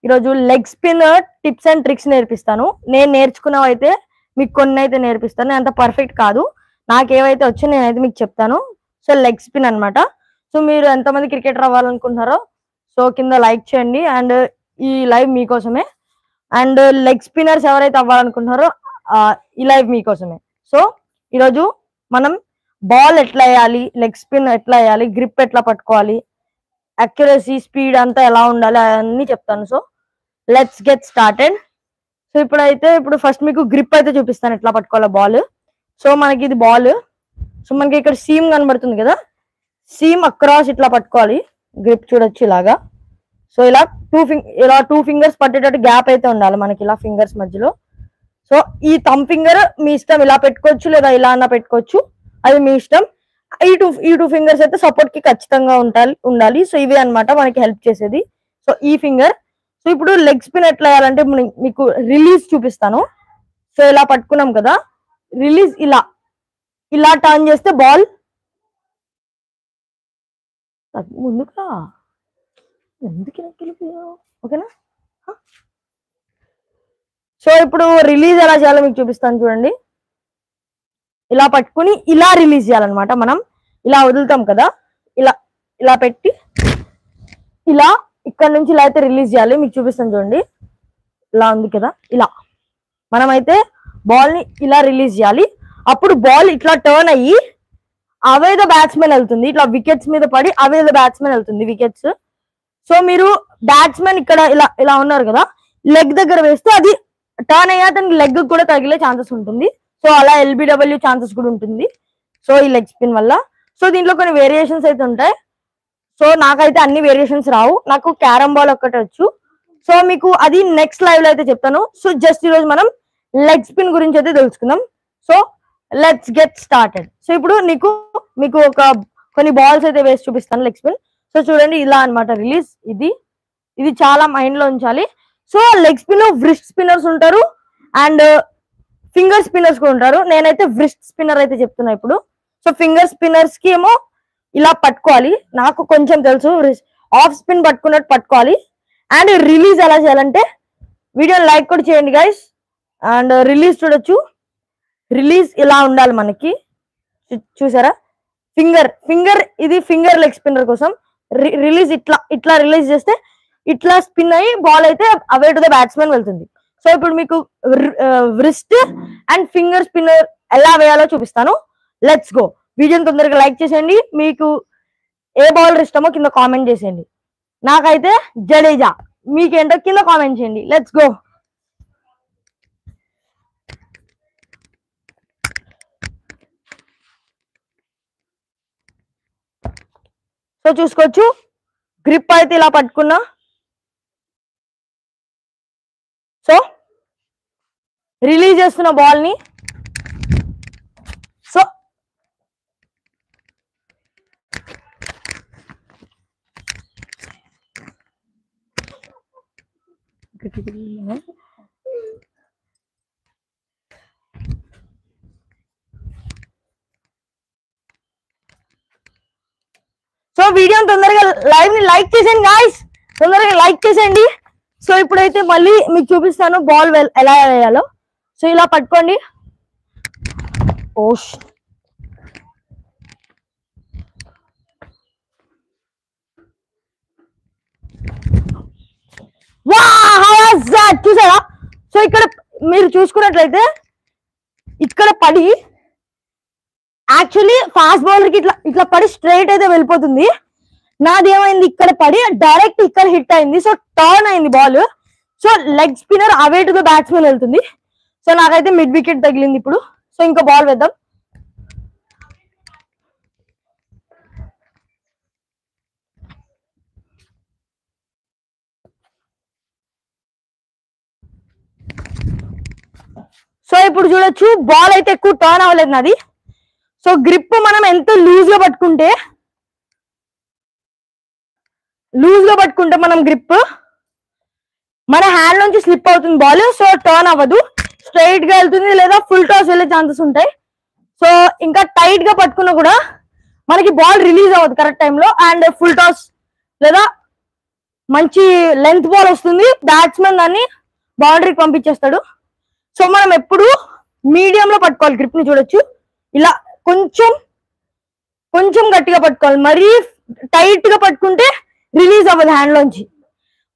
ఈరోజు leg spin tips and tricks నేర్పిస్తాను. నేను నేర్చుకున్నవైతే మీకు కొన్ని అయితే నేర్పిస్తాను. నేను అంత పర్ఫెక్ట్ కాదు, నాకేవైతే వచ్చో నేనైతే మీకు చెప్తాను. సో లెగ్ స్పిన్ అనమాట. సో మీరు ఎంతమంది క్రికెటర్ అవ్వాలనుకుంటున్నారో సో కింద లైక్ చేయండి. అండ్ ఈ లైవ్ మీకోసమే. అండ్ లెగ్ స్పిన్నర్స్ ఎవరైతే అవ్వాలనుకుంటున్నారో ఈ లైవ్ మీకోసమే. సో ఈరోజు మనం బాల్ ఎట్లా వేయాలి, లెగ్ స్పిన్ ఎట్లా వేయాలి, గ్రిప్ ఎట్లా పట్టుకోవాలి, అక్యురసీ, స్పీడ్ అంతా ఎలా ఉండాలి అవన్నీ చెప్తాను. So let's get started. So ఇప్పుడు ఫస్ట్ మీకు గ్రిప్ అయితే చూపిస్తాను ఎట్లా పట్టుకోవాలో బాల్. సో మనకి ఇది బాల్. సో మనకి ఇక్కడ సీమ్ కనబడుతుంది కదా, సీమ్ అక్రాస్ ఇట్లా పట్టుకోవాలి. గ్రిప్ చూడొచ్చు ఇలాగా. సో ఇలా టూ ఫింగర్స్ పట్టేటట్టు గ్యాప్ అయితే ఉండాలి మనకి ఇలా ఫింగర్స్ మధ్యలో. సో ఈ థంబ్ ఫింగర్ మీ ఇష్టం, ఇలా పెట్టుకోవచ్చు లేదా ఇలా అన్నా పెట్టుకోవచ్చు, అది మీ ఇష్టం. ఈ టూ ఫింగర్స్ అయితే సపోర్ట్ కి ఖచ్చితంగా ఉండాలి. సో ఇవే అనమాట మనకి హెల్ప్ చేసేది. సో ఈ ఫింగర్. సో ఇప్పుడు లెగ్ స్పిన్ ఎట్లా వేయాలంటే మీకు రిలీజ్ చూపిస్తాను. సో ఇలా పట్టుకున్నాం కదా, రిలీజ్ ఇలా టర్న్ చేస్తే బాల్ ముందుగా ఓకేనా. సో ఇప్పుడు రిలీజ్ ఎలా చేయాలో మీకు చూపిస్తాను చూడండి. ఇలా పట్టుకుని ఇలా రిలీజ్ చేయాలన్నమాట. మనం ఇలా వదులుతాం కదా, ఇలా పెట్టి ఇలా ఇక్కడ నుంచి ఇలా అయితే రిలీజ్ చేయాలి. మీకు చూపిస్తాను చూడండి. ఇలా ఉంది కదా, ఇలా మనమైతే బాల్ ని ఇలా రిలీజ్ చేయాలి. అప్పుడు బాల్ ఇట్లా టర్న్ అయ్యి అవే ద బ్యాట్స్మెన్ వెళ్తుంది. ఇట్లా వికెట్స్ మీద పడి అవే ద బ్యాట్స్మెన్ వెళ్తుంది వికెట్స్. సో మీరు బ్యాట్స్మెన్ ఇక్కడ ఇలా ఉన్నారు కదా, లెగ్ దగ్గర వేస్తే అది టర్న్ అయ్యా దానికి లెగ్ కూడా తగిలే ఛాన్సెస్ ఉంటుంది. సో అలా ఎల్బిడబ్ల్యూ ఛాన్సెస్ కూడా ఉంటుంది. సో ఈ లెగ్ స్పిన్ వల్ల. సో దీంట్లో కొన్ని వేరియేషన్స్ అయితే ఉంటాయి. సో నాకైతే అన్ని వేరియేషన్స్ రావు, నాకు క్యారమ్ బాల్ ఒక్కటే వచ్చు. సో మీకు అది నెక్స్ట్ లైవ్ లో అయితే చెప్తాను. సో జస్ట్ ఈరోజు మనం లెగ్ స్పిన్ గురించి అయితే తెలుసుకుందాం. So let's get started. So ఇప్పుడు మీకు కొన్ని బాల్స్ అయితే వేసి చూపిస్తాను లెగ్ స్పిన్. సో చూడండి ఇలా అన్నమాట రిలీజ్. ఇది చాలా మైండ్ లో ఉంచాలి. సో లెగ్ స్పిన్ లో వ్రిస్ట్ స్పిన్నర్స్ ఉంటారు అండ్ ఫింగర్ స్పిన్నర్స్ కూడా ఉంటారు. నేనైతే వ్రిస్ట్ స్పిన్నర్ అయితే చెప్తున్నా ఇప్పుడు. సో ఫింగర్ స్పిన్నర్స్ కి ఏమో ఇలా పట్టుకోవాలి, నాకు కొంచెం తెలుసు. ఆఫ్ స్పిన్ పట్టుకున్నట్టు పట్టుకోవాలి. అండ్ రిలీజ్ ఎలా చేయాలంటే వీడియోని లైక్ కూడా చేయండి గైస్. అండ్ రిలీజ్ చూడొచ్చు. రిలీజ్ ఇలా ఉండాలి మనకి. చూసారా, ఫింగర్ ఇది ఫింగర్ లెగ్ స్పిన్నర్ కోసం. రిలీజ్ ఇట్లా రిలీజ్ చేస్తే ఇట్లా స్పిన్ అయ్యి బాల్ అయితే అవే టు ద బ్యాట్స్మెన్ వెళ్తుంది. సో ఇప్పుడు మీకు వ్రిస్ట్ అండ్ ఫింగర్ స్పిన్నర్ ఎలా వేయాలో చూపిస్తాను. Let's go. వీడియోని తొందరగా లైక్ చేసేయండి. మీకు ఏ బౌలర్ ఇష్టమో కింద కామెంట్ చేసేయండి. నాకైతే జడేజా, మీకేంటో కింద కామెంట్ చేయండి. Let's go. సో చూసుకోవచ్చు, గ్రిప్ అయితే ఇలా పట్టుకున్నా. సో రిలీజ్ చేస్తున్న బాల్ ని సో వీడియోని తొందరగా లైవ్ ని లైక్ చేసేయండి గాయ్స్, తొందరగా లైక్ చేసేయండి. సో ఇప్పుడైతే మళ్ళీ మీకు చూపిస్తాను బాల్ ఎలా వేయాలో. సో ఇలా పట్టుకోండి. ఓష్ చూసారా. సో ఇక్కడ మీరు చూసుకున్నట్లయితే ఇక్కడ పడి యాక్చువల్లీ ఫాస్ట్ బౌలర్ కి ఇట్లా పడి స్ట్రైట్ అయితే వెళ్ళిపోతుంది. నాదేమైంది, ఇక్కడ పడి డైరెక్ట్ ఇక్కడ హిట్ అయింది. సో టర్న్ అయింది ball. So leg spinner away to the batsmen వెళ్తుంది. సో నాకైతే మిడ్ వికెట్ తగిలింది ఇప్పుడు. సో ఇంకా బాల్ వేద్దాం. సో ఇప్పుడు చూడొచ్చు బాల్ అయితే ఎక్కువ టర్న్ అవ్వలేదు నాది. సో గ్రిప్ మనం ఎంత లూజ్ గా పట్టుకుంటే మనం గ్రిప్ మన హ్యాండ్ నుంచి స్లిప్ అవుతుంది బాల్. సో టర్న్ అవ్వదు, స్ట్రైట్ గా వెళ్తుంది లేదా ఫుల్ టాస్ వెళ్ళే ఛాన్సెస్ ఉంటాయి. సో ఇంకా టైట్ గా పట్టుకున్నా కూడా మనకి బాల్ రిలీజ్ అవ్వదు కరెక్ట్ టైంలో. అండ్ ఫుల్ టాస్ లేదా మంచి లెంత్ బాల్ వస్తుంది, బ్యాట్స్మెన్ దాన్ని బౌండరీకి పంపించేస్తాడు. సో మనం ఎప్పుడు మీడియంలో పట్టుకోవాలి. గ్రిప్ ని చూడొచ్చు, ఇలా కొంచెం కొంచెం గట్టిగా పట్టుకోవాలి. మరీ టైట్ గా పట్టుకుంటే రిలీజ్ అవ్వదు హ్యాండ్ లోంచి.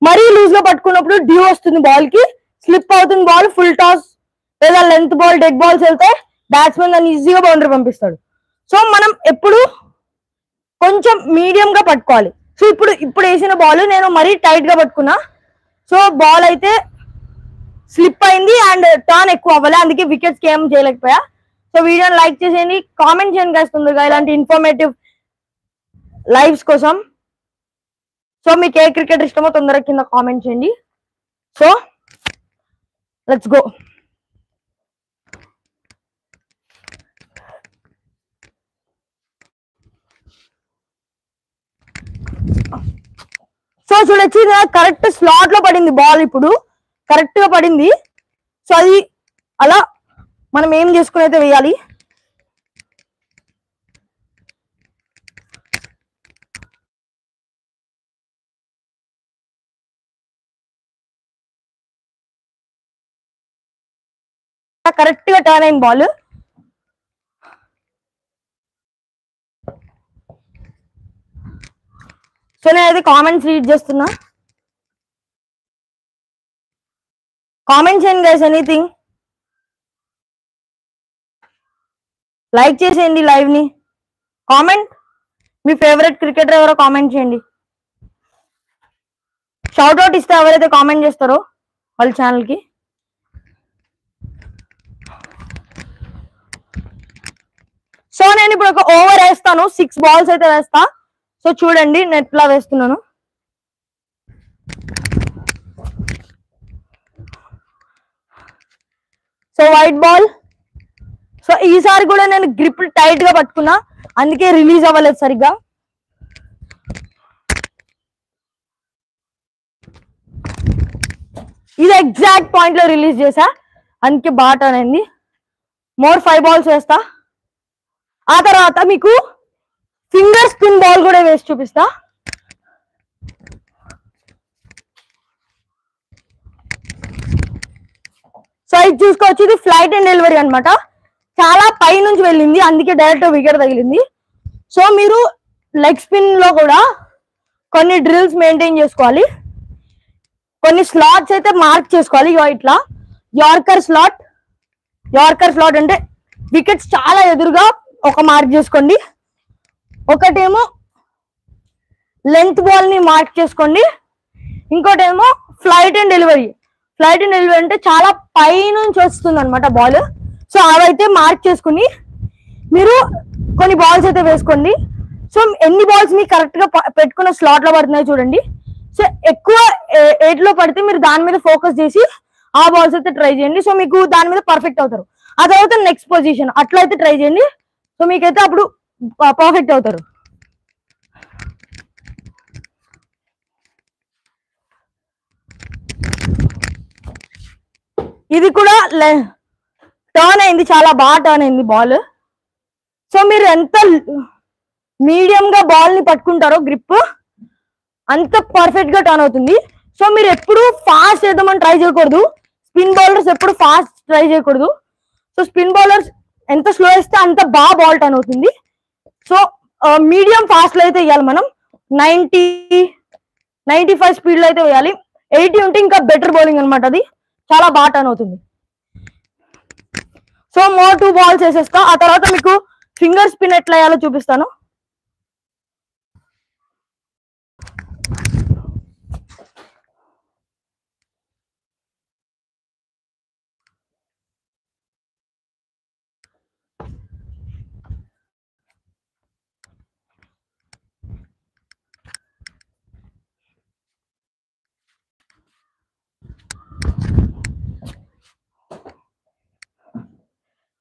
మరీ లూజ్ గా పట్టుకున్నప్పుడు డ్యూ వస్తుంది, బాల్ కి స్లిప్ అవుతుంది బాల్. ఫుల్ టాస్ లేదా లెంత్ బాల్, డెడ్ బాల్స్ వెళ్తే బ్యాట్స్మెన్ దాన్ని ఈజీగా బౌండరీ పంపిస్తాడు. సో మనం ఎప్పుడు కొంచెం మీడియం గా పట్టుకోవాలి. సో ఇప్పుడు వేసిన బాల్ నేను మరీ టైట్ గా పట్టుకున్నా, సో బాల్ అయితే స్లిప్ అయింది అండ్ టర్న్ ఎక్కువ అవ్వాలి, అందుకే వికెట్స్ ఏం చేయలేకపోయా. సో వీడియోని లైక్ చేసేయండి, కామెంట్ చేయండి guys తొందరగా ఇలాంటి ఇన్ఫర్మేటివ్ లైవ్స్ కోసం. సో మీకు ఏ క్రికెట్ ఇష్టమో తొందరగా కింద కామెంట్ చేయండి. So let's go. సో చూడొచ్చు, కరెక్ట్ స్లాట్ లో పడింది బాల్, ఇప్పుడు కరెక్ట్ గా పడింది. సో అది అలా మనం ఏం చేసుకుని అయితే వేయాలి. కరెక్ట్ గా టర్న్ అయిన బాల్. సో నేనైతే కామెంట్స్ రీడ్ చేస్తున్నా, కామెంట్ చేయండి గైస్. ఎనీథింగ్ లైక్ చేసేయండి లైవ్ ని, కామెంట్ మీ ఫేవరెట్ క్రికెటర్ ఎవరో కామెంట్ చేయండి. షౌట్ అవుట్ ఇస్తే ఎవరైతే కామెంట్ చేస్తారో వాళ్ళ ఛానల్ కి. సో నేను ఇప్పుడు ఒక ఓవర్ వేస్తాను, 6 balls అయితే వేస్తా. సో చూడండి నేను ఎట్లా వేస్తున్నాను. So white ball. సో ఈసారి కూడా నేను గ్రిప్ టైట్ గా పట్టుకున్నా, అందుకే రిలీజ్ అవ్వలేదు సరిగ్గా. ఇది ఎగ్జాక్ట్ పాయింట్ లో రిలీజ్ చేసా, అందుకే బాగా టర్న్ అయింది. మోర్ 5 balls వేస్తా. ఆ తర్వాత మీకు ఫింగర్ స్పిన్ బాల్ కూడా వేసి చూపిస్తా. సో ఇది చూసుకోవచ్చు, ఇది ఫ్లైట్ అండ్ డెలివరీ అనమాట. చాలా పై నుంచి వెళ్ళింది, అందుకే డైరెక్ట్ వికెట్ తగిలింది. సో మీరు లెగ్ స్పిన్ లో కూడా కొన్ని డ్రిల్స్ మెయింటైన్ చేసుకోవాలి, కొన్ని స్లాట్స్ అయితే మార్క్ చేసుకోవాలి. ఇట్లా యార్కర్ స్లాట్ అంటే వికెట్స్ చాలా ఎదురుగా ఒక మార్క్ చేసుకోండి. ఒకటేమో లెంత్ బాల్ ని మార్క్ చేసుకోండి, ఇంకోటేమో ఫ్లైట్ అండ్ డెలివరీ అంటే చాలా పై నుంచి వస్తుంది అనమాట బాల్. సో అవైతే మార్క్ చేసుకుని మీరు కొన్ని బాల్స్ అయితే వేసుకోండి. సో ఎన్ని బాల్స్ మీ కరెక్ట్ గా పెట్టుకున్న స్లాట్ లో పడుతున్నాయి చూడండి. సో ఎక్కువ ఎయిట్లో పడితే మీరు దాని మీద ఫోకస్ చేసి ఆ బాల్స్ అయితే ట్రై చేయండి. సో మీకు దాని మీద పర్ఫెక్ట్ అవుతారు. ఆ తర్వాత నెక్స్ట్ పొజిషన్ అట్లా అయితే ట్రై చేయండి. సో మీకైతే అప్పుడు పర్ఫెక్ట్ అవుతారు. ఇది కూడా టర్న్ అయింది, చాలా బాగా టర్న్ అయింది బాల్. సో మీరు ఎంత మీడియం గా బాల్ ని పట్టుకుంటారో గ్రిప్ అంత పర్ఫెక్ట్ గా టర్న్ అవుతుంది. సో మీరు ఎప్పుడు ఫాస్ట్ వేద్దామని ట్రై చేయకూడదు, స్పిన్ బౌలర్స్ ఎప్పుడు ఫాస్ట్ ట్రై చేయకూడదు. సో స్పిన్ బౌలర్స్ ఎంత స్లో వేస్తే అంత బాగా బాల్ టర్న్ అవుతుంది. సో మీడియం ఫాస్ట్ లో అయితే వేయాలి మనం, 90-95 స్పీడ్ లో అయితే వేయాలి. 80 ఉంటే ఇంకా బెటర్ బౌలింగ్ అనమాట, అది చాలా బాగా టర్న్ అవుతుంది. సో మోర్ 2 balls వేసేస్తా. ఆ తర్వాత మీకు ఫింగర్ స్పిన్ ఎట్లా వేయాలో చూపిస్తాను.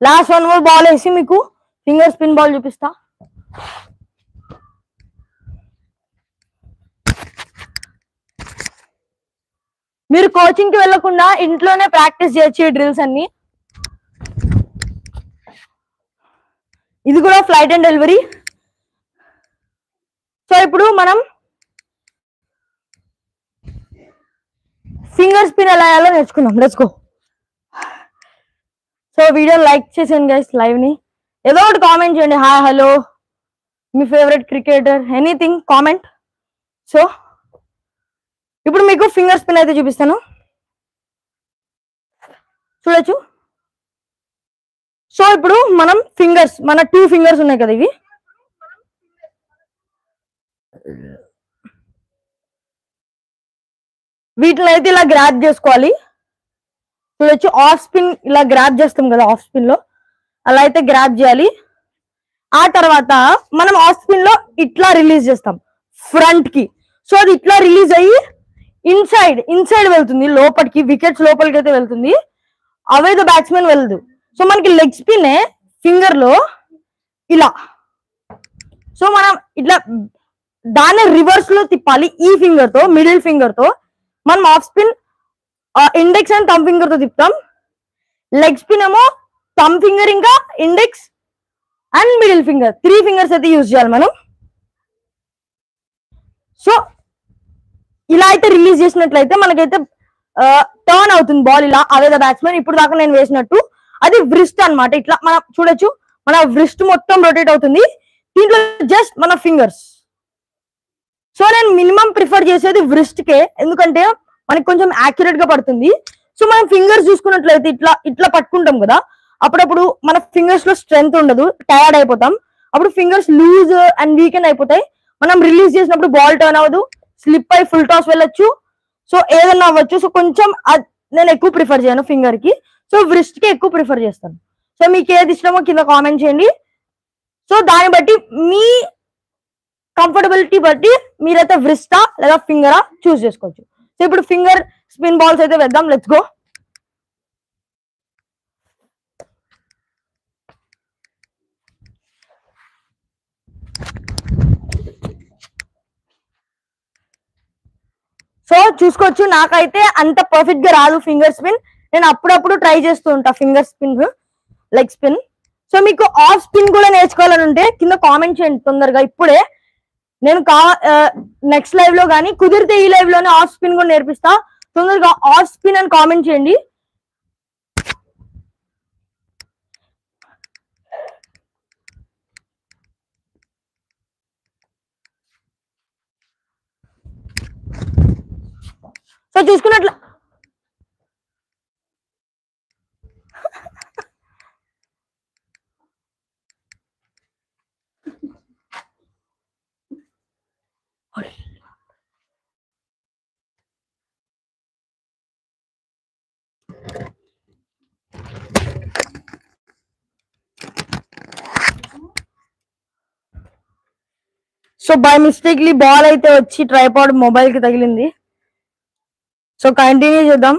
లాస్ట్ 1 more ball వేసి మీకు ఫింగర్ స్పిన్ బాల్ చూపిస్తా. మీరు కోచింగ్ కి వెళ్ళకుండా ఇంట్లోనే ప్రాక్టీస్ చేయొచ్చు ఈ డ్రిల్స్ అన్ని. ఇది కూడా ఫ్లైట్ అండ్ డెలివరీ. సో ఇప్పుడు మనం ఫింగర్ స్పిన్ ఎలా వేయాలో నేర్చుకుందాం. Let's go. So video like చేసేయండి గైస్, లైవ్ ని ఏదో ఒకటి కామెంట్ చేయండి. హాయ్, హలో, మీ favourite cricketer, anything comment. So ఇప్పుడు మీకు ఫింగర్ స్పిన్ అయితే చూపిస్తాను, చూడొచ్చు. సో ఇప్పుడు మనం ఫింగర్స్, మన 2 ఫింగర్స్ ఉన్నాయి కదా, ఇవి వీటిని అయితే ఇలా గ్రాబ్ చేసుకోవాలి. చూడొచ్చు, ఆఫ్ స్పిన్ ఇలా గ్రాబ్ చేస్తాం కదా, ఆఫ్ స్పిన్ లో అలా అయితే గ్రాబ్ చేయాలి. ఆ తర్వాత మనం ఆఫ్ స్పిన్ లో ఇట్లా రిలీజ్ చేస్తాం ఫ్రంట్ కి. సో అది ఇట్లా రిలీజ్ అయ్యి ఇన్సైడ్ వెళ్తుంది, లోపలికి, వికెట్స్ లోపలికి అయితే వెళ్తుంది. అవే ద బ్యాట్స్మెన్ వెళ్ళదు. సో మనకి లెగ్ స్పిన్ ఫింగర్ లో ఇలా. సో మనం ఇట్లా దాన్ని రివర్స్ లో తిప్పాలి. ఈ ఫింగర్ తో, మిడిల్ ఫింగర్ తో మనం of spin index and thumb finger తో తిప్పుతాం. లెగ్ స్పిన్ ఏమో థమ్ ఫింగర్ ఇంకా index and middle finger, 3 fingers అయితే యూజ్ చేయాలి మనం. సో ఇలా అయితే రిలీజ్ చేసినట్లయితే మనకైతే టర్న్ అవుతుంది బాల్ ఇలా, అవే ద బ్యాట్స్మెన్. ఇప్పుడు దాకా నేను వేసినట్టు అది వ్రిస్ట్ అన్నమాట. ఇట్లా మనం చూడొచ్చు, మన వ్రిస్ట్ మొత్తం రొటేట్ అవుతుంది. దీంట్లో జస్ట్ మన ఫింగర్స్. సో నేను మినిమం ప్రిఫర్ చేసేది వ్రిస్ట్ కే, ఎందుకంటే మనకి కొంచెం యాక్యురేట్ గా పడుతుంది. సో మనం ఫింగర్స్ చూసుకున్నట్లయితే ఇట్లా పట్టుకుంటాం కదా, అప్పుడప్పుడు మన ఫింగర్స్ లో స్ట్రెంగ్త్ ఉండదు, టైర్డ్ అయిపోతాం. అప్పుడు ఫింగర్స్ లూజ్ అండ్ వీకెన్ అయిపోతాయి. మనం రిలీజ్ చేసినప్పుడు బాల్ టర్న్ అవ్వదు, స్లిప్ అయి ఫుల్ టాస్ వెళ్ళొచ్చు. సో ఏదన్నా అవ్వచ్చు. సో కొంచెం నేను ఎక్కువ ప్రిఫర్ చేయను ఫింగర్ కి. సో వ్రిస్ట్ కి ఎక్కువ ప్రిఫర్ చేస్తాను. సో మీకు ఏది ఇష్టమో కింద కామెంట్ చేయండి. సో దాన్ని బట్టి మీ కంఫర్టబిలిటీ బట్టి మీరైతే వ్రిస్టా లేదా ఫింగరా చూస్ చేసుకోవచ్చు. సో ఇప్పుడు ఫింగర్ స్పిన్ బాల్స్ అయితే వేద్దాం. Let's go. సో చూసుకోవచ్చు, నాకైతే అంత పర్ఫెక్ట్ గా రాదు ఫింగర్ స్పిన్. నేను అప్పుడప్పుడు ట్రై చేస్తూ ఉంటా finger spin, leg spin. So మీకు ఆఫ్ స్పిన్ కూడా నేర్చుకోవాలని ఉంటే కింద కామెంట్ చేయండి తొందరగా. ఇప్పుడే నేను నెక్స్ట్ లైవ్ లో కానీ కుదిరితే ఈ లైవ్ లోనే ఆఫ్ స్పిన్ కూడా నేర్పిస్తా. తొందరగా ఆఫ్ స్పిన్ అని కామెంట్ చేయండి. సో చూసుకున్నట్లు సో బై మిస్టేక్లీ బాల్ అయితే వచ్చి ట్రైపాడ్ మొబైల్ కి తగిలింది. సో కంటిన్యూ చేద్దాం.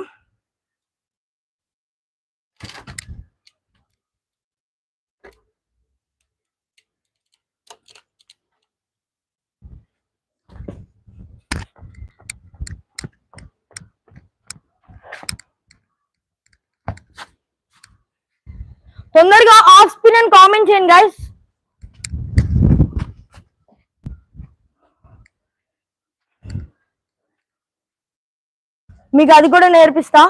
తొందరగా ఆఫ్ స్పిన్ అని కామెంట్ చేయండి గైస్. మీకు అది కూడా నేర్పిస్తా.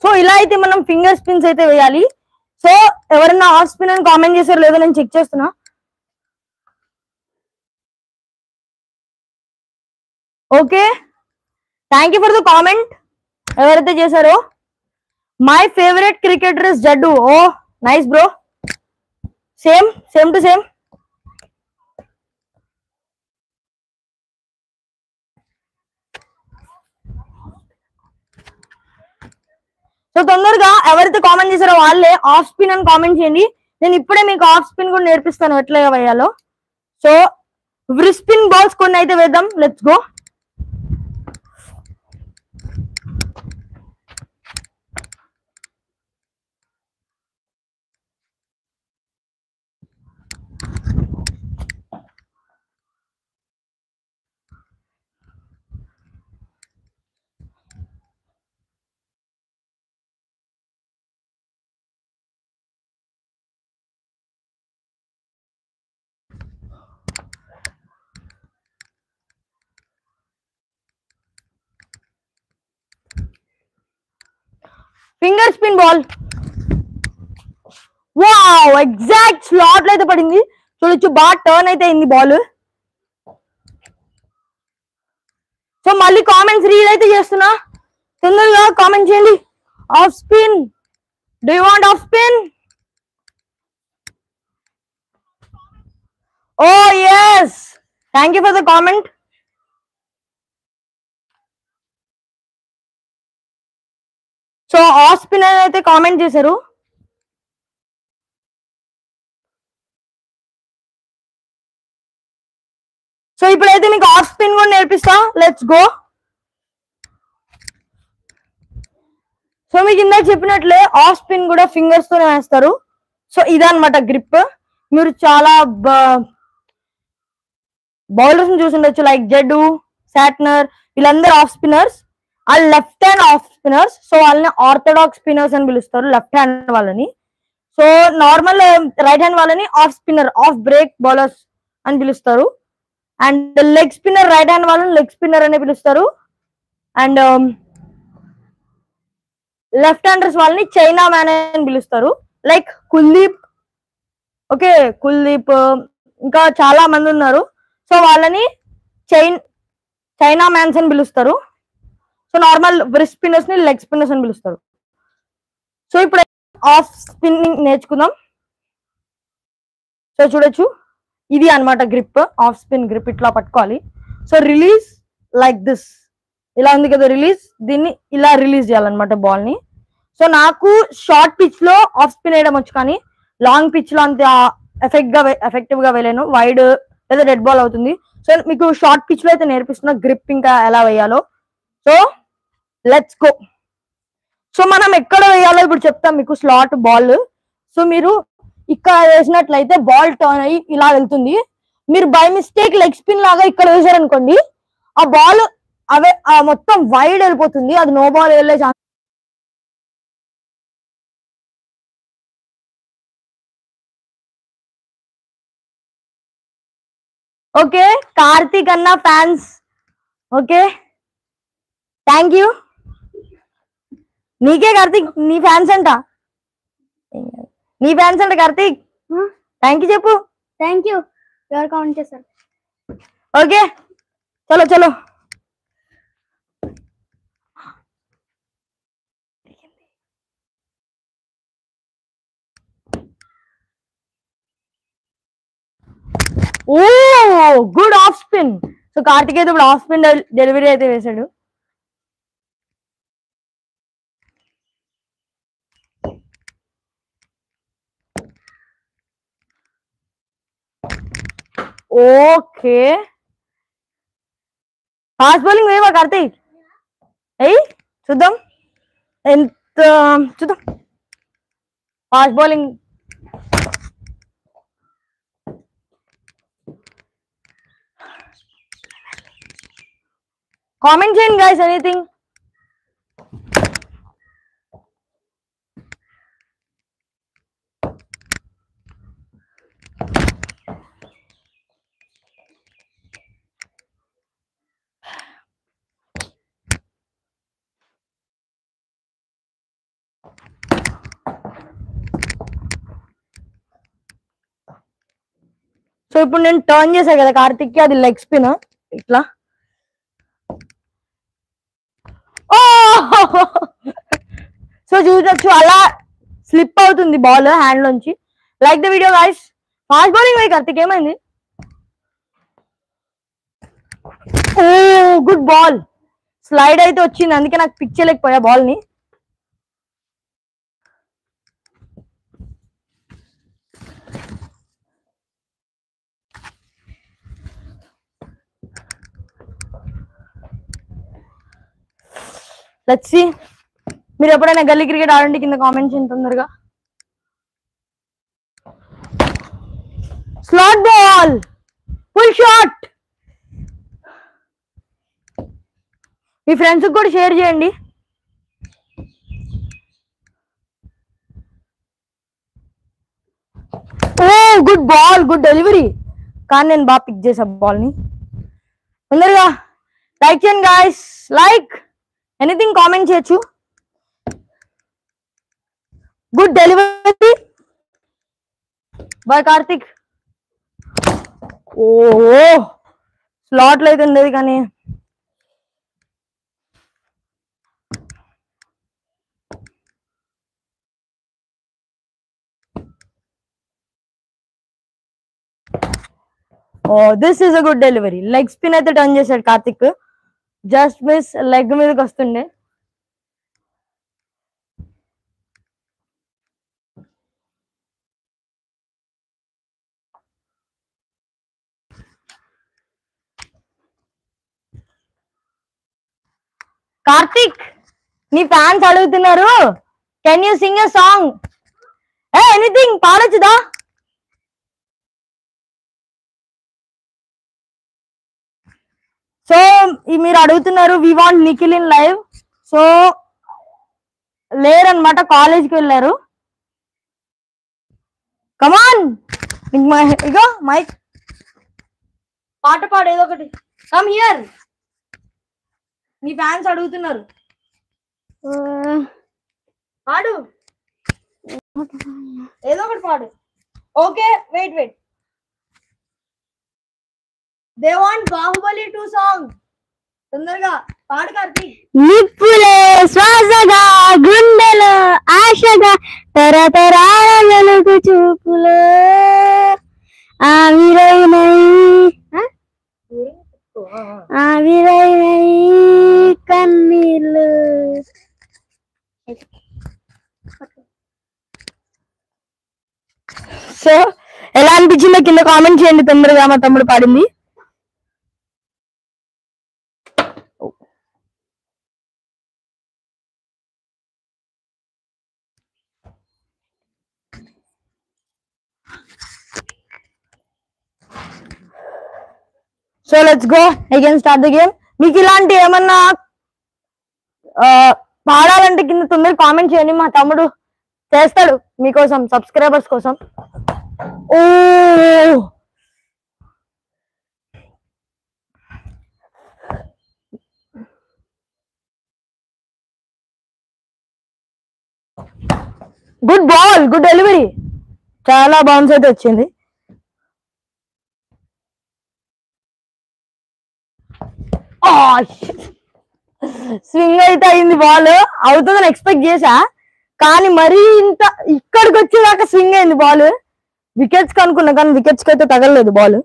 సో ఇలా అయితే మనం ఫింగర్ స్పిన్స్ అయితే వేయాలి. సో ఎవరైనా ఆఫ్ స్పిన్ అని కామెంట్ చేశారు లేదో నేను చెక్ చేస్తున్నా. Okay, thank you for the comment ఎవరైతే చేశారో. My favourite cricketer is Jaddu. Oh nice bro, same to same. So తొందరగా ఎవరైతే కామెంట్ చేశారో వాళ్ళే ఆఫ్ స్పిన్ అని కామెంట్ చేయండి. నేను ఇప్పుడే మీకు ఆఫ్ స్పిన్ కూడా నేర్పిస్తాను ఎట్లా వేయాలో. సో వ్రిస్ట్ స్పిన్ బాల్స్ కొన్ని అయితే వేద్దాం. Let's go. Finger spin ball. Wow, exact slot లో అయితే పడింది. చూడొచ్చు బాగా టర్న్ అయితే అయింది బాల్. సో మళ్ళీ కామెంట్స్ రీడ్ అయితే చేస్తున్నా, తొందరగా కామెంట్ చేయండి. Off spin, do you want off spin? Oh yes, thank you for the comment. So off spin అయితే కామెంట్ చేశారు. సో ఇప్పుడైతే మీకు ఆఫ్ స్పిన్ కూడా నేర్పిస్తా. Let's go. సో మీకు ఇందాక చెప్పినట్లే ఆఫ్ స్పిన్ కూడా ఫింగర్స్ తోనే వేస్తారు. సో ఇదన్నమాట గ్రిప్. మీరు చాలా బౌలర్స్ ని చూసుండొచ్చు, లైక్ జడ్డు, సాట్నర్, వీళ్ళందరూ ఆఫ్ స్పిన్నర్స్. ఆ left hand of spinners. So వాళ్ళని ఆర్థోడాక్స్ స్పిన్నర్స్ అని పిలుస్తారు, లెఫ్ట్ హ్యాండ్ వాళ్ళని. సో నార్మల్ రైట్ హ్యాండ్ వాళ్ళని off spinner, of break bowlers అని పిలుస్తారు. And leg spinner right hand వాళ్ళని లెగ్ స్పిన్నర్ అని పిలుస్తారు. అండ్ లెఫ్ట్ హ్యాండర్స్ వాళ్ళని చైనా మ్యాన్ అని పిలుస్తారు, లైక్ కుల్దీప్. ఓకే, కుల్దీప్, ఇంకా చాలా మంది ఉన్నారు. సో వాళ్ళని చైనా మ్యాన్స్ అని పిలుస్తారు. సో నార్మల్ బ్రిస్ట్ స్పిన్నర్స్ ని లెగ్ స్పిన్నర్స్ అని పిలుస్తారు. సో ఇప్పుడు ఆఫ్ స్పిన్నింగ్ నేర్చుకుందాం. సో చూడొచ్చు, ఇది అన్నమాట గ్రిప్, ఆఫ్ స్పిన్ గ్రిప్. ఇట్లా పట్టుకోవాలి. సో రిలీజ్ లైక్ దిస్, ఇలా ఉంది కదా రిలీజ్. దీన్ని ఇలా రిలీజ్ చేయాలన్నమాట బాల్ ని. సో నాకు షార్ట్ పిచ్ లో ఆఫ్ స్పిన్ వేయడం వచ్చు, కానీ లాంగ్ పిచ్ లో అంత ఎఫెక్టివ్ గా వేయలేను. వైడ్ లేదా డెడ్ బాల్ అవుతుంది. సో మీకు షార్ట్ పిచ్ లో అయితే నేర్పిస్తున్నా గ్రిప్ ఇంకా ఎలా వేయాలో. So let's go. సో మనం ఎక్కడ వేయాలో ఇప్పుడు చెప్తాం మీకు. Slot ball. సో మీరు ఇక్కడ వేసినట్లయితే బాల్ టర్న్ అయ్యి ఇలా వెళ్తుంది. మీరు బై మిస్టేక్ లెగ్ స్పిన్ లాగా ఇక్కడ వేసారనుకోండి, ఆ బాల్ మొత్తం వైడ్ వెళ్ళిపోతుంది. అది నో బాల్ వెళ్ళే ఛాన్స్. ఓకే, కార్తీక్ అన్న ఫ్యాన్స్. Okay, thank you. నీకే కార్తీక్, నీ ఫ్యాన్స్ అంట, నీ ఫ్యాన్స్ అంట కార్తీక్. థ్యాంక్ యూ చెప్పు. థ్యాంక్ యూ, ఎవరు కామెంట్ చేశారు. ఓకే చలో చలో. Oh good off spin. So Karthik అయితే ఇప్పుడు ఆఫ్ స్పిన్ డెలివరీ అయితే వేసాడు. ఓకే, ఫాస్ట్ బౌలింగ్ వేవా కార్తీక్? అయ్యి చూద్దాం ఎంత, చూద్దాం ఫాస్ట్ బౌలింగ్. కామెంట్ చేయండి గైస్, ఎనీథింగ్. సో ఇప్పుడు నేను టర్న్ చేశా కదా కార్తిక్ కి, అది లెగ్ స్పిన్. ఇట్లా సో చూడొచ్చు అలా స్లిప్ అవుతుంది బాల్ హ్యాండ్ లోంచి. Like the video guys. Fast bowling why Karthik, ఏమైంది? Oh good ball. స్లైడ్ అయితే వచ్చింది, అందుకే నాకు పిక్ చేయలేకపోయా బాల్ ని. Let's see. మీరు ఎప్పుడైనా గల్లీ క్రికెట్ ఆడండి, కింద కామెంట్ చేయండి తొందరగా. Slot ball, full shot. మీ ఫ్రెండ్స్ కూడా షేర్ చేయండి. Oh good ball, good delivery. కానీ నేను బాగా పిక్ చేసా బాల్ ని. తొందరగా లైక్ చేయండి గాయస్, లైక్ ఎనీథింగ్ కామెంట్ చేయొచ్చు. Good delivery by Karthik. Oh స్లాట్లు అయితే ఉండేది కానీ this is a good delivery. Leg spin అయితే టర్న్ చేశాడు కార్తిక్. జస్ట్ మిస్ లెగ్ మీదకి వస్తుండే. కార్తిక్ నీ ఫ్యాన్స్ అడుగుతున్నారు, can you sing a song? Anything పాడొచ్చుదా? సో మీరు అడుగుతున్నారు we want Nikhil in live. So లేరనమాట, కాలేజ్కి వెళ్ళారు. కమాన్ ఇగో మైక్, పాట పాడు ఏదో ఒకటి. కమ్ హియర్, నీ ఫ్యాన్స్ అడుగుతున్నారు, పాడు ఏదో ఒకటి పాడు. Okay wait they want Baahubali 2 song. తొందరగా పాడు కార్తీక్. నిప్పులే శ్వాసగా గుండెలో ఆశగా తరతరాల వెలుగు చూపులో ఆవిరైనై కన్నీళ్ళు. సో ఎలా అనిపించిందో కింద కామెంట్ చేయండి తొందరగా. మా తమ్ముడు పాడింది. So let's go, I can start the game. మీకు ఇలాంటి ఏమన్నా పాడాలంటే కింద తొందరగా కామెంట్ చేయండి, మా తమ్ముడు చేస్తాడు మీకోసం, సబ్స్క్రైబర్స్ కోసం. ఓ గుడ్ బాల్, గుడ్ డెలివరీ, చాలా బౌన్స్ అయితే వచ్చింది. స్వింగ్ అయితే అయింది, బాల్ అవుతుందని ఎక్స్పెక్ట్ చేసా, కానీ మరీ ఇంత ఇక్కడికి వచ్చేదాకా స్వింగ్ అయింది బాల్. వికెట్స్ కి అనుకున్నా కానీ వికెట్స్ కి అయితే తగలలేదు ball.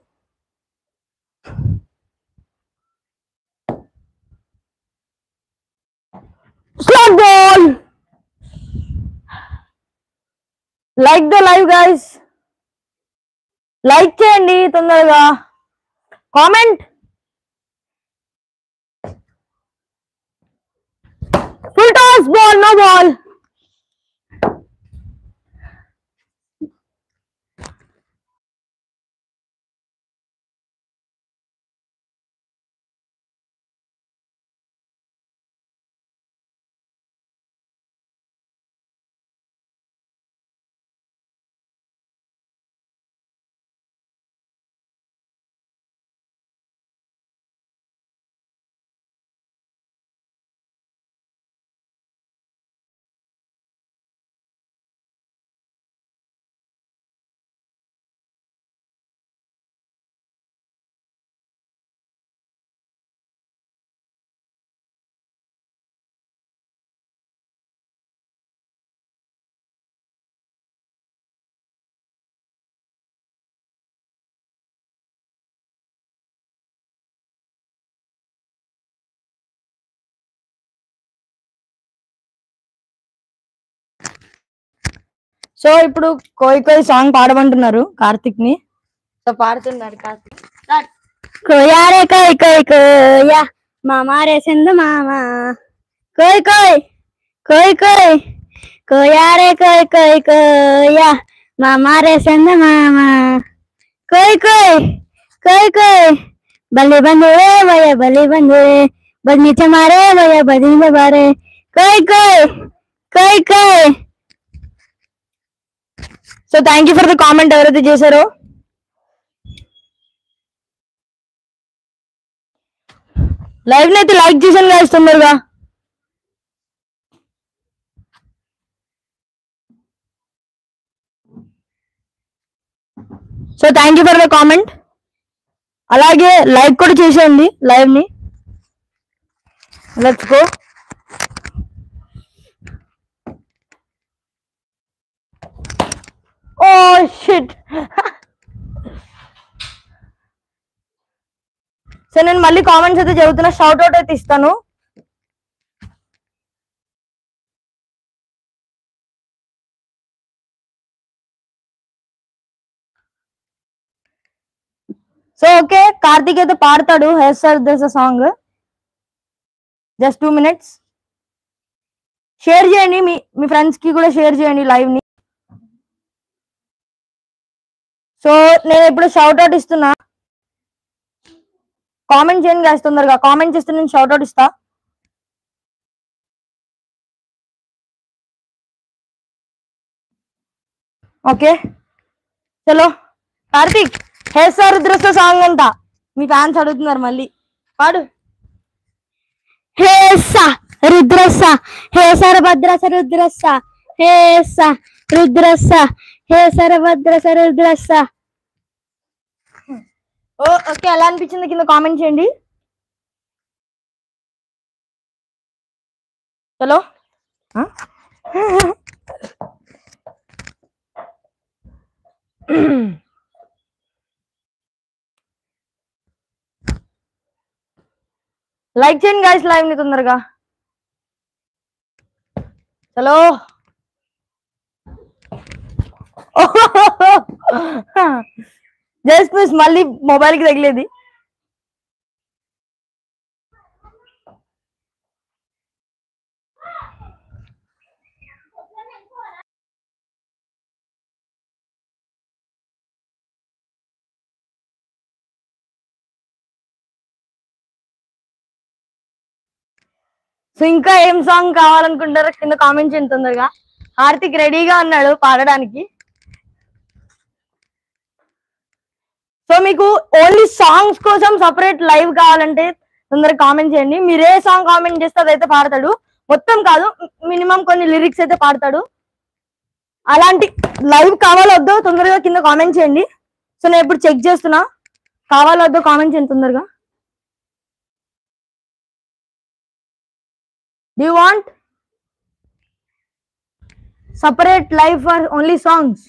Slot ball. Like the live guys, like చేయండి తొందరగా, comment. Full toss ball, no ball. So ఇప్పుడు కోయి సాంగ్ పాడమంటున్నారు కార్తిక్ ని. సో పాడుతున్నారు కార్తిక్. కోయారే కోయ్ కోయ్ కోయా మామా రే సింధు మామా కోయ్ కోయ్ కోయ్ కోయ్ కోయారే కోయ్ కోయ్ కోయా మామా రే సింధు మామా కోయ్ కోయ్ కోయ్ కోయ్ బల్లి బంధువే వయ బల్లి బంధువే బద్ని చమారే వయ బదింద బారే కోయ్ కోయ్ కోయ్ కోయ్. So thank you for the comment ఎవరైతే చేశారో. లైవ్ ని అయితే లైక్ చేశాను గాయ్స్ తొందరగా. So thank you for the comment. అలాగే లైక్ కూడా చేసేయండి లైవ్ ని. Let's go. Oh shit. So నేను మళ్ళీ కామెంట్స్ అయితే చదువుతున్నా, షౌట్ అవుట్ అయితే ఇస్తాను. సో ఓకే, కార్తీక్ అయితే పాడతాడు he's sir this song. Just 2 minutes. Share చేయండి, మీ ఫ్రెండ్స్ కి కూడా షేర్ చేయండి లైవ్ ని. సో నేను ఇప్పుడు షౌట్ అవుట్ ఇస్తున్నా, కామెంట్ చేయండి guys తొందరగా. కామెంట్ చేస్తే నేను షౌట్ అవుట్ ఇస్తా. ఓకే చలో కార్తీక్, హే సార్ రుద్రస్త సాంగ్ అంట మీ ఫ్యాన్స్ అడుగుతున్నారు, మళ్ళీ పాడు. హేస రుద్రస్స హే సరభద్రస రుద్రస్స హేస రుద్రస్స హే సరభద్రస రుద్రస్స. ఓకే, ఎలా అనిపించింది కింద కామెంట్ చేయండి. చలో లైక్ చేయండి గాయ్స్ లైవ్ ని తొందరగా. చలో జస్ట్ మిస్, మళ్ళీ మొబైల్ కి తగిలేది. సో ఇంకా ఏం సాంగ్ కావాలనుకుంటారో కింద కామెంట్ చేయండి తొందరగా. హార్దిక్ రెడీగా ఉన్నాడు పాడడానికి. సో మీకు ఓన్లీ సాంగ్స్ కోసం సపరేట్ లైవ్ కావాలంటే తొందరగా కామెంట్ చేయండి. మీరు ఏ సాంగ్ కామెంట్ చేస్తే అదైతే పాడతాడు, మొత్తం కాదు, మినిమం కొన్ని లిరిక్స్ అయితే పాడతాడు. అలాంటి లైవ్ కావాలో వద్దో తొందరగా కింద కామెంట్ చేయండి. సో నేను ఇప్పుడు చెక్ చేస్తున్నా, కావాలో వద్దో కామెంట్ చేయండి తొందరగా. Do you want separate live for only songs?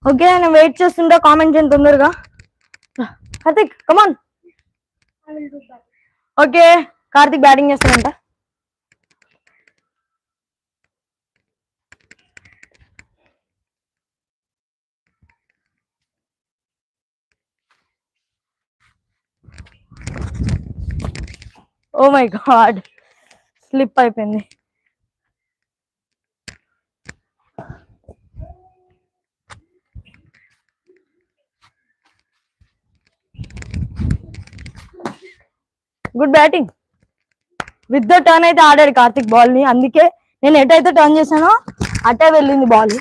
Okay, నేను వెయిట్ చేస్తుంటా, కామెంట్ చేయండి తొందరగా. కార్తిక్ కమాన్. ఓకే, కార్తిక్ బ్యాటింగ్ చేస్తాడంట. ఓ మై గాడ్, స్లిప్ అయిపోయింది. Good batting. With the turn అయితే ఆడాడు కార్తిక్ బాల్ ని, అందుకే నేను ఎటైతే టర్న్ చేశానో అటే వెళ్ళింది బాల్.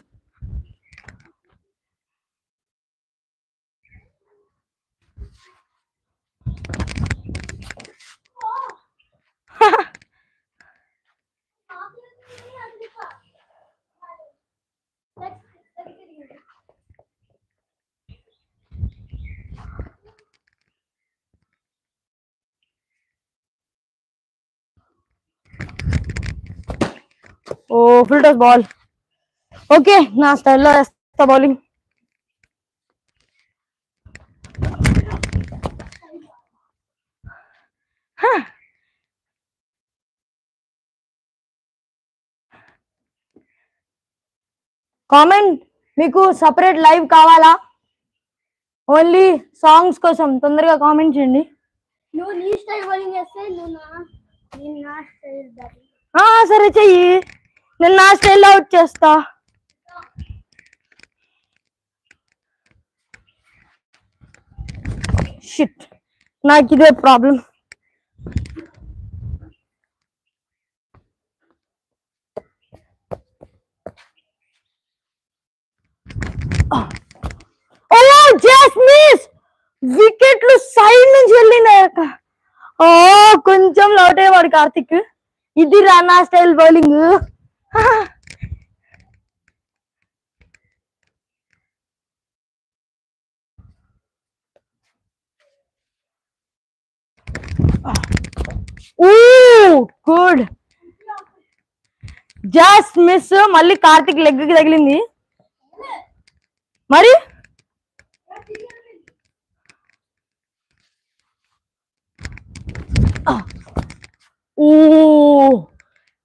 ఓ ఫుల్ టాస్ బాల్. ఓకే, నా స్టైల్లో వేస్తా బౌలింగ్. కామెంట్, మీకు సపరేట్ లైవ్ కావాలా ఓన్లీ సాంగ్స్ కోసం తొందరగా కామెంట్ చేయండి. నువ్వు నీ స్టైల్ బౌలింగ్ చేస్తే నేను నా స్టైల్ బ్యాటింగ్. సరే చెయ్యి, నేను నా స్టైల్లో అవుట్ చేస్తా. షిట్, నాకు ఇదే ప్రాబ్లం. జస్ట్ మిస్, వికెట్లు సైడ్ నుంచి వెళ్ళినాయక. కొంచెం లౌట్ అయ్యేవాడు కార్తిక్. ఇది రా నా style bowling. Good. Just miss. మళ్ళీ కార్తిక్ లెగ్ కి తగిలింది మరి.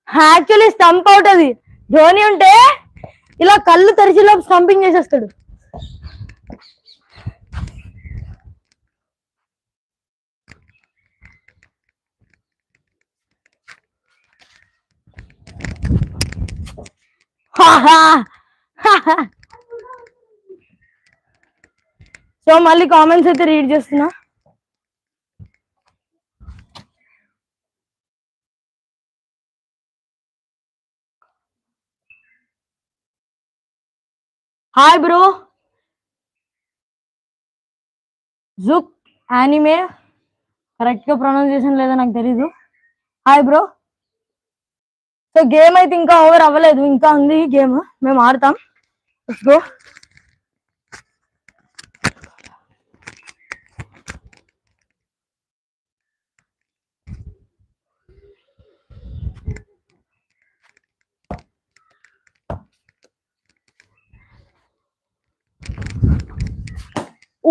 యాక్చువల్లీ స్టంప్ అవుట్ అది. ధోని ఉంటే ఇలా కళ్ళు తెరిచిలో స్టంపింగ్ చేసేస్తాడు. సో మళ్ళీ కామెంట్స్ అయితే రీడ్ చేస్తున్నా. Hi bro. జుక్ యానిమే కరెక్ట్ గా ప్రొనౌన్సియేషన్ లేదో నాకు తెలీదు. Hi bro. సో గేమ్ అయితే ఇంకా ఓవర్ అవ్వలేదు, ఇంకా ఉంది గేమ్, మేము ఆడతాం. Let's go.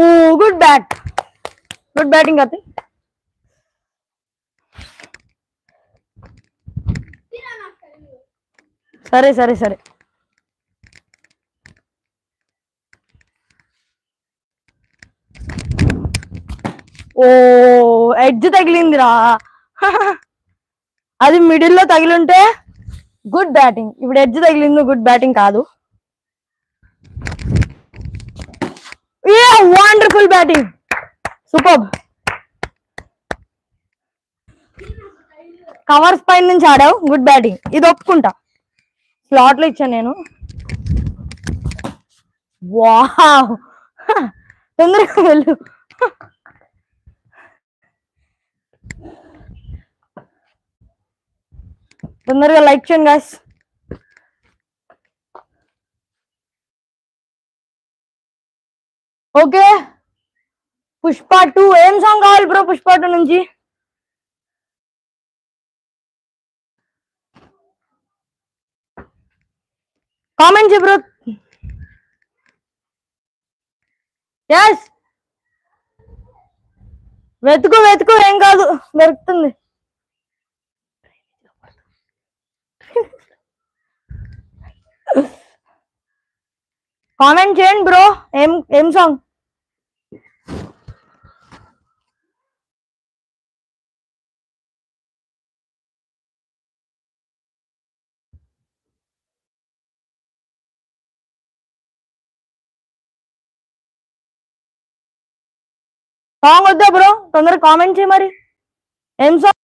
Oh good bat, good batting Karthik. సరే సరే సరే. ఓ ఎడ్జ్ తగిలిందిరా. అది మిడిల్ లో తగిలింటే గుడ్ బ్యాటింగ్. ఇప్పుడు ఎడ్జ్ తగిలింది, గుడ్ బ్యాటింగ్ కాదు. Wonderful batting, super. కవర్స్ పైన నుంచి ఆడావు, గుడ్ బ్యాటింగ్, ఇది ఒప్పుకుంటా. స్లాట్ లో ఇచ్చాను నేను. వావ్, తొందరగా వెళ్ళు. తొందరగా లైక్ చేయండి గాయ్స్. ఓకే, పుష్ప 2 ఏం సాంగ్ కావాలి బ్రో? పుష్ప 2 నుంచి కామెంట్ బ్రో. ఎస్, వెతుకు వెతుకు, ఏం కాదు, దొరుకుతుంది. కామెంట్ చేయండి బ్రో, ఏం సాంగ్? సాంగ్ వద్దా బ్రో? తొందరగా కామెంట్ చేయి మరి, ఏం సాంగ్?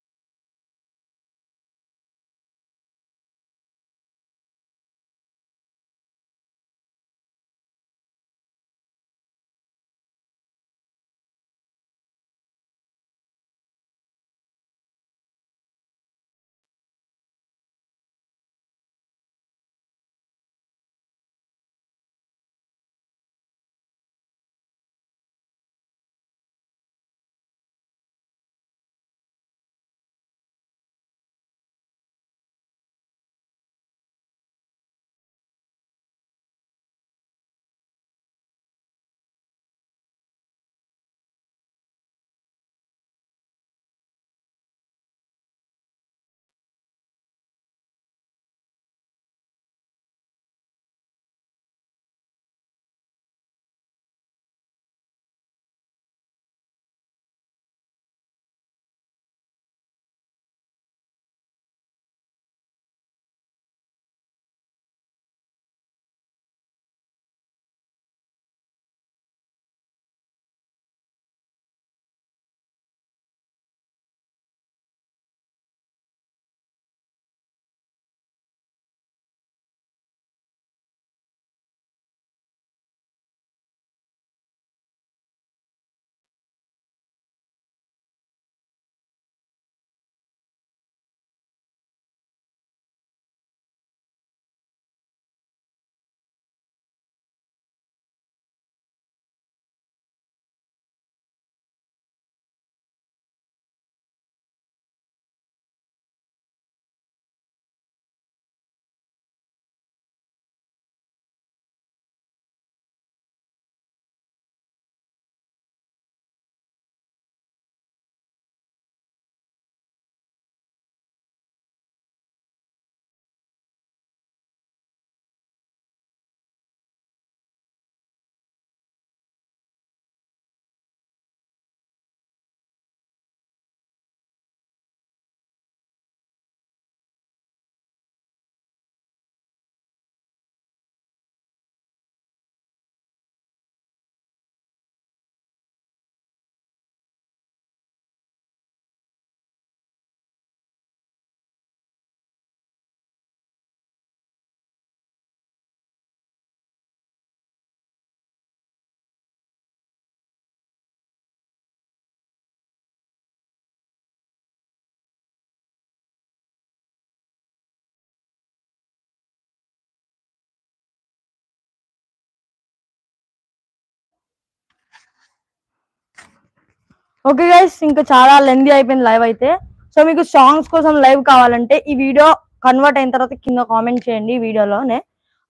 ఓకే గైస్, ఇంకా చాలా లెందీ అయిపోయింది లైవ్ అయితే. సో మీకు సాంగ్స్ కోసం లైవ్ కావాలంటే ఈ వీడియో కన్వర్ట్ అయిన తర్వాత కింద కామెంట్ చేయండి ఈ వీడియోలోనే.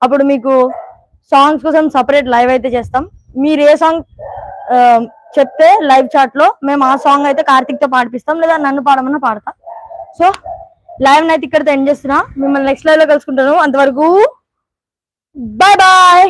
అప్పుడు మీకు సాంగ్స్ కోసం సపరేట్ లైవ్ అయితే చేస్తాం. మీరు ఏ సాంగ్ చెప్తే లైవ్ చాట్ లో మేము ఆ సాంగ్ అయితే కార్తిక్ తో పాడిపిస్తాం, లేదా నన్ను పాడమన్నా పాడతా. సో లైవ్ అయితే ఇక్కడితో ఎండ్ చేస్తున్నా. మిమ్మల్ని నెక్స్ట్ లైవ్ లో కలుసుకుంటాను. అంతవరకు బాయ్ బాయ్.